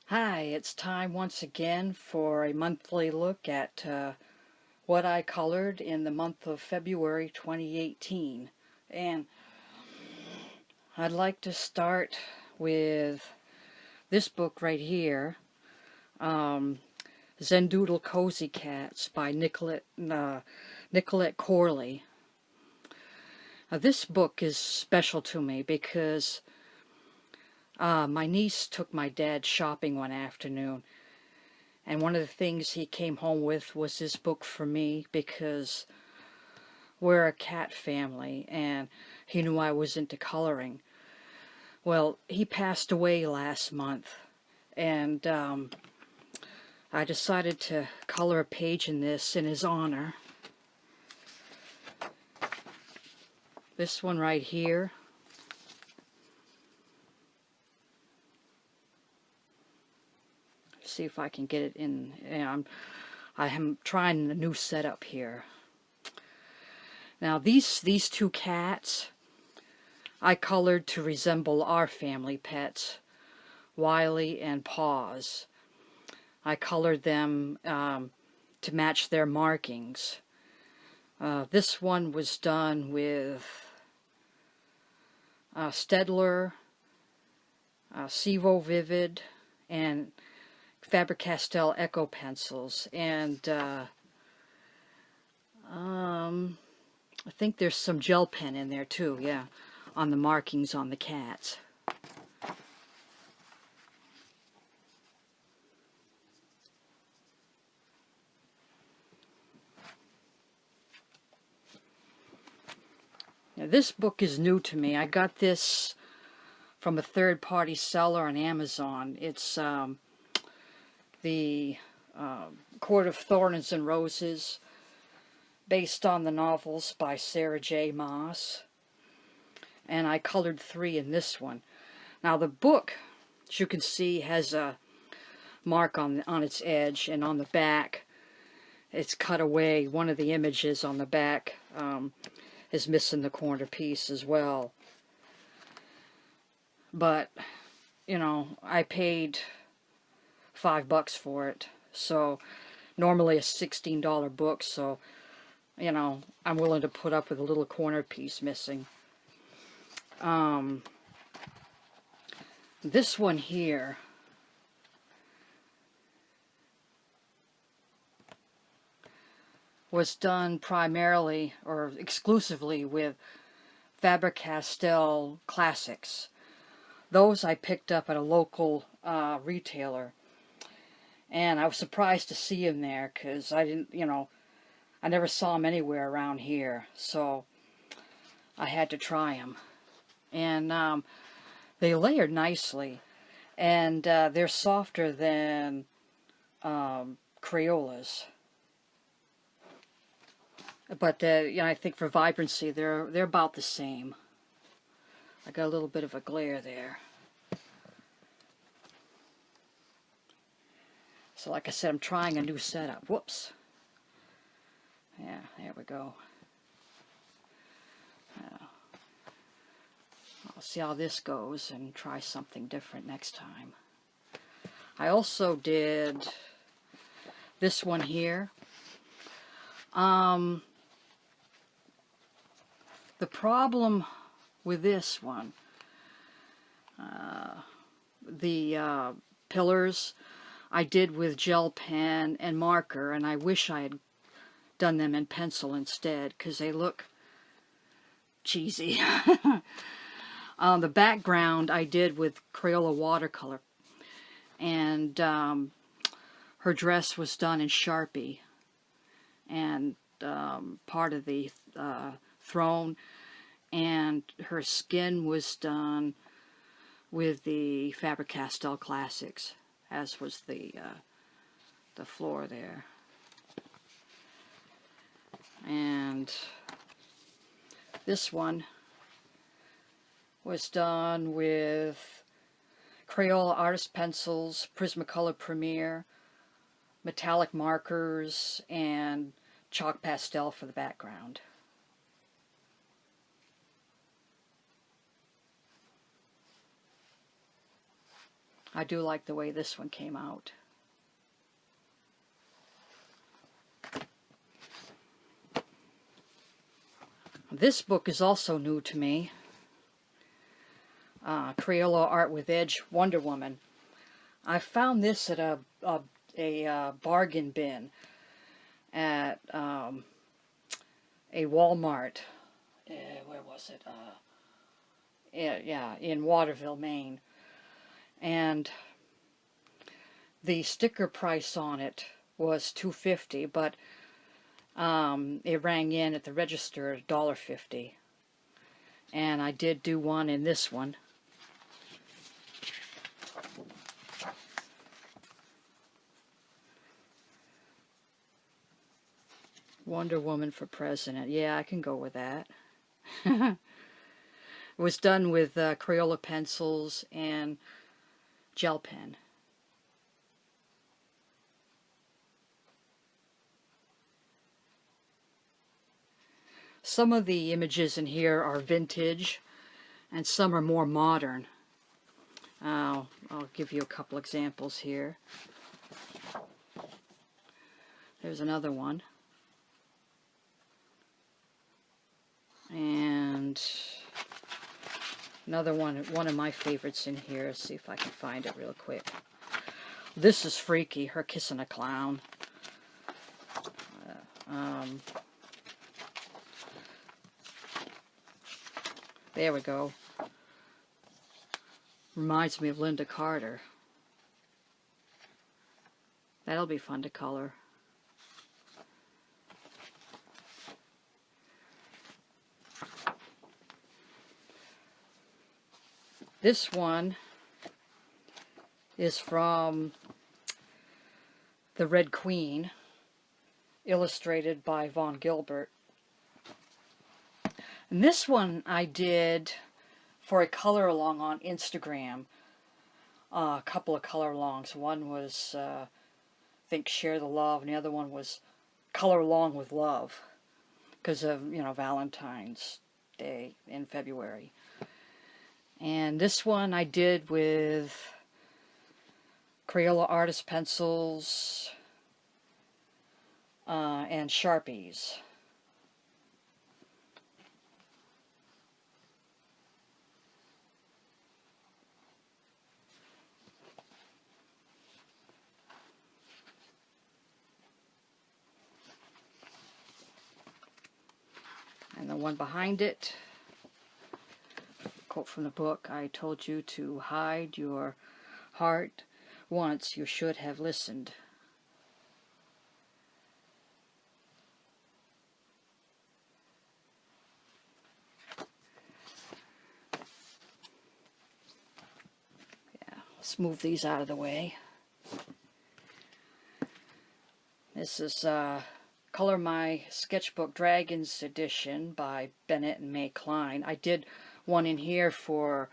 Hi, it's time once again for a monthly look at what I colored in the month of February 2018. And I'd like to start with this book right here, Doodle Cozy Cats by Nicolette Corley. This book is special to me because my niece took my dad shopping one afternoon, and one of the things he came home with was this book for me because we're a cat family, and he knew I was into coloring. Well, he passed away last month, and I decided to color a page in this in his honor. This one right here. See if I can get it in. I am trying a new setup here. Now these two cats I colored to resemble our family pets, Wiley and Paws. I colored them to match their markings. This one was done with Stedler, Sevo Vivid, and Faber-Castell Echo pencils, and I think there's some gel pen in there too, yeah, on the markings on the cats. Now this book is new to me. I got this from a third-party seller on Amazon. It's the Court of Thorns and Roses, based on the novels by Sarah J. Maas. And I colored 3 in this one. Now the book, as you can see, has a mark on its edge, and on the back it's cut away. One of the images on the back is missing the corner piece as well. But, you know, I paid $5 for it. So, normally a $16 book, so, you know, I'm willing to put up with a little corner piece missing. This one here was done primarily or exclusively with Faber-Castell Classics. Those I picked up at a local retailer, and I was surprised to see them there because I didn't, you know, I never saw them anywhere around here, so I had to try them. And they layered nicely, and they're softer than Crayolas. But you know, I think for vibrancy, they're about the same. I got a little bit of a glare there. So like I said, I'm trying a new setup. Whoops. Yeah, there we go. I'll see how this goes and try something different next time. I also did this one here. The problem with this one, the pillars I did with gel pen and marker, and I wish I had done them in pencil instead because they look cheesy. The background I did with Crayola watercolor, and her dress was done in Sharpie, and part of the throne, and her skin was done with the Faber-Castell Classics, as was the floor there. And this one was done with Crayola Artist Pencils, Prismacolor Premier, metallic markers, and chalk pastel for the background. I do like the way this one came out. This book is also new to me. Crayola Art with Edge, Wonder Woman. I found this at a bargain bin at a Walmart. Where was it? Yeah, in Waterville, Maine. And the sticker price on it was $2.50, but it rang in at the register at $1.50. And I did do one in this one. Wonder Woman for President. Yeah, I can go with that. It was done with Crayola pencils and gel pen. Some of the images in here are vintage, and some are more modern. I'll give you a couple examples here. There's another one. And another one of my favorites in here. Let's see if I can find it real quick. This is freaky, her kissing a clown. There we go. Reminds me of Linda Carter. That'll be fun to color. This one is from The Red Queen, illustrated by Von Gilbert. And this one I did for a color along on Instagram. A couple of color alongs. One was, I think, Share the Love, and the other one was Color Along with Love, because of, you know, Valentine's Day in February. And this one I did with Crayola artist pencils and Sharpies. And the one behind it, quote from the book, I told you to hide your heart once, you should have listened. Yeah, let's move these out of the way. This is Color My Sketchbook Dragons edition by Bennett and May Klein. I did one in here for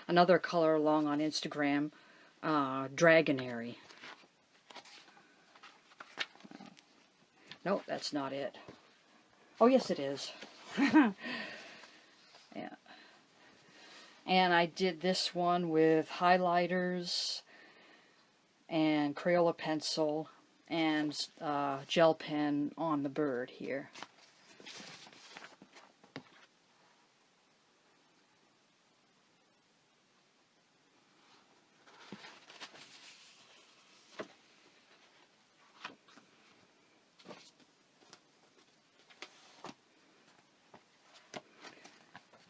another color along on Instagram, Dragonary. Nope, that's not it. Oh, yes, it is. Yeah. And I did this one with highlighters and Crayola pencil and gel pen on the bird here.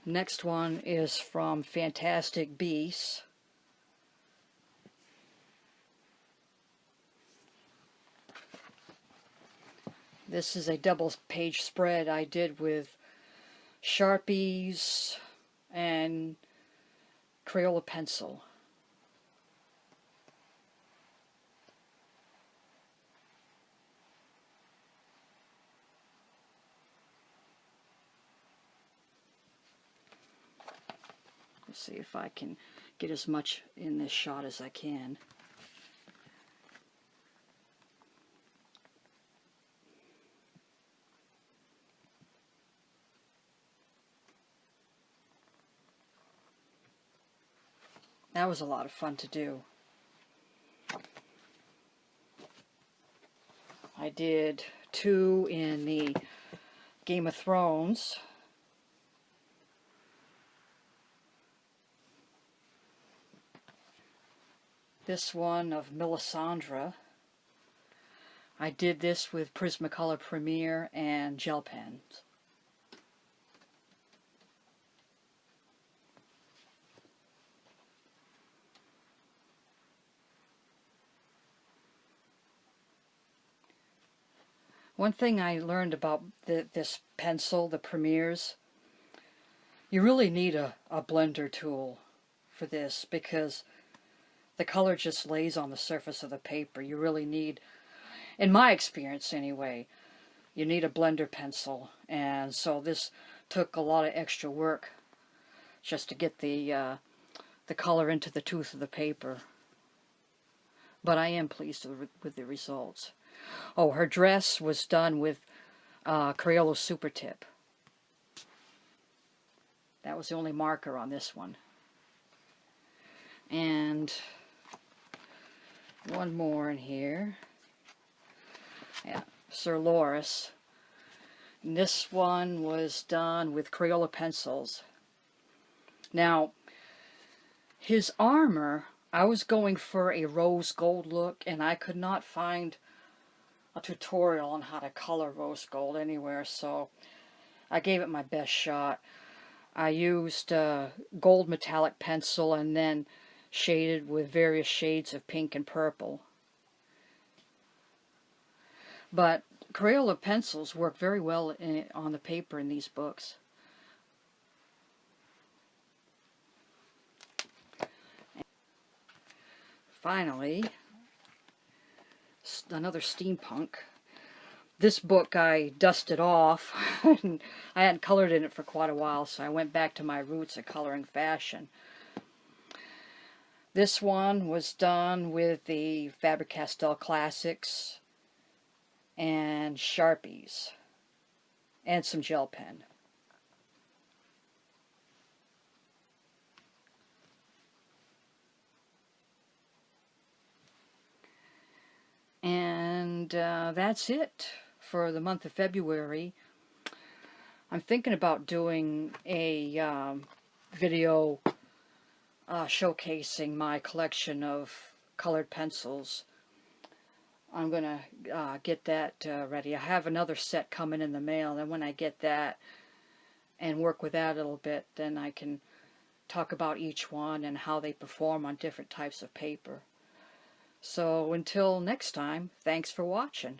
Next one is from Fantastic Beasts. This is a double page spread I did with Sharpies and Crayola pencil. Let's see if I can get as much in this shot as I can. That was a lot of fun to do. I did 2 in the Game of Thrones. This one of Melisandre. I did this with Prismacolor Premier and gel pens. One thing I learned about this pencil, the Premiers, you really need a blender tool for this because the color just lays on the surface of the paper. You really need, in my experience anyway, you need a blender pencil. And so this took a lot of extra work just to get the color into the tooth of the paper. But I am pleased with the results. Oh, her dress was done with Crayola Super Tip. That was the only marker on this one. And one more in here. Yeah, Sir Loris. And this one was done with Crayola pencils. Now, his armor, I was going for a rose gold look, and I could not find a tutorial on how to color rose gold anywhere, so I gave it my best shot. I used gold metallic pencil and then shaded with various shades of pink and purple. But Crayola pencils work very well on the paper in these books. Finally, another Steampunk. This book I dusted off. I hadn't colored in it for quite a while, so I went back to my roots of coloring fashion. This one was done with the Faber-Castell Classics and Sharpies and some gel pen. And that's it for the month of February. I'm thinking about doing a video showcasing my collection of colored pencils. I'm going to get that ready. I have another set coming in the mail, and when I get that and work with that a little bit, then I can talk about each one and how they perform on different types of paper. So until next time, thanks for watching.